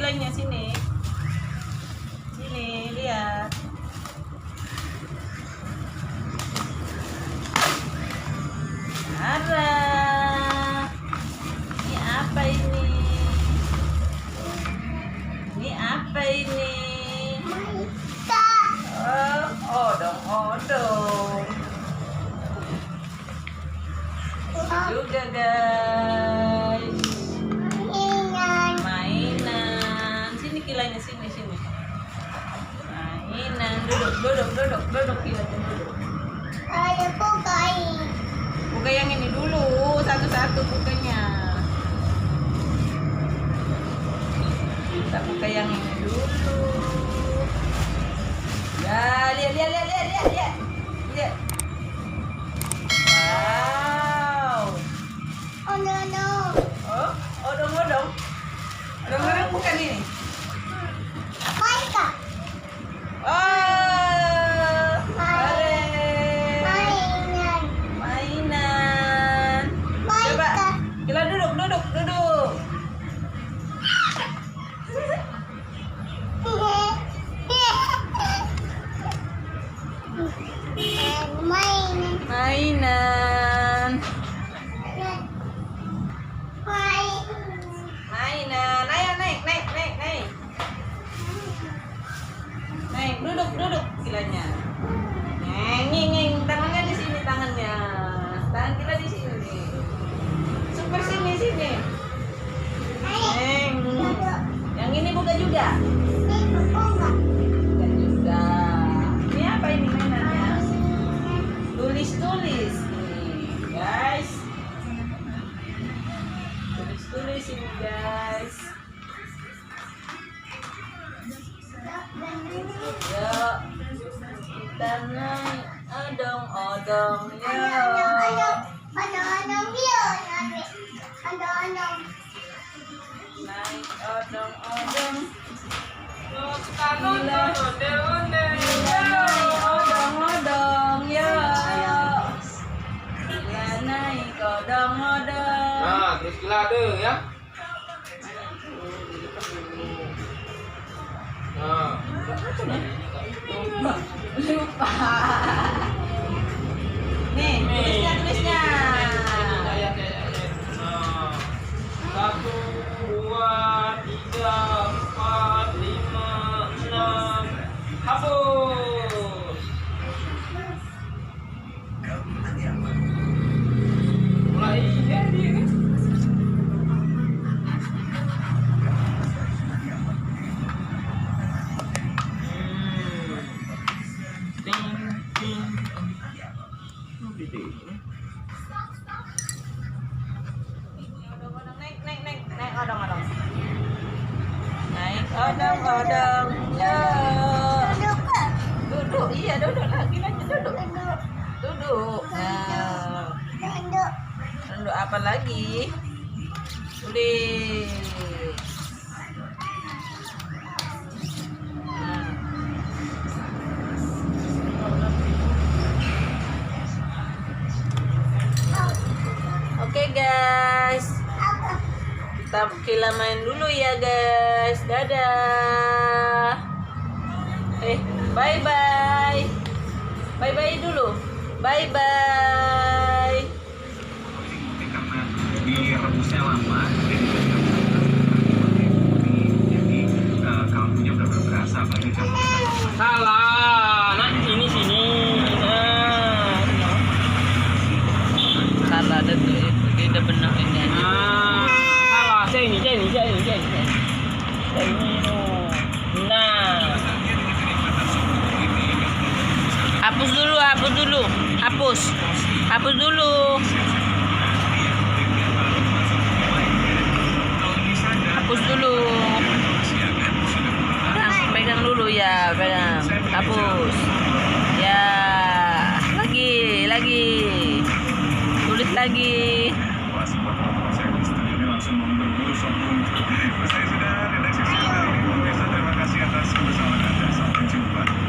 kilainya sini. Sini, lihat. Ada. Ini apa ini? Ini apa ini? Oh, odong-odong. Juga guys. Mainan. Sini kilainya sini. Mainan. Duduk kilainya duduk. Buka yang ini dulu, satu-satu bukanya. Kita buka yang ini dulu. Ya, lihat. Wow. Oh, odong-odong. Odong-odong bukan ini. Oh, mainan. Coba, kita duduk. Mainan. Ayo naik. Naik, duduk kilanya. Ngeng, tangannya di sini tangannya. Tangan kita di sini nih. Super sini. Ngeng. Yang ini buka juga. Buka juga. Ini apa ini mainannya? Tulis nih, guys. Tulis ini, guys. Yuk, kita naik odong-odong. Naik odong-odong. Odong-odong, yuk. Kita naik odong-odong. Nah, terus kita ada ya. Nah, Lupa. Nih, tulisnya. Nah, 1, 2, 3, 4, 5, 6. Hapus. Mulai jadi kan? Naik odong-odong. Naik odong-odong. Duduk. Iya, duduk lagi duduk. Duduk. Nah. Duduk apa lagi? Tulis. Oke guys, kita main dulu ya guys. Dadah. Bye dulu. Bye. Karena direbusnya lama, jadi kaldunya benar-benar berasa bagi kamu. Salah. Nah, sini. Nah. Salah itu tidak benar ini. Salah. Sini. Nah. Hapus dulu. Pegang dulu ya, hapus. Ya, lagi. Tulis lagi. Saya sudah redaksi. Terima kasih atas kebersamaan Anda. Sampai jumpa.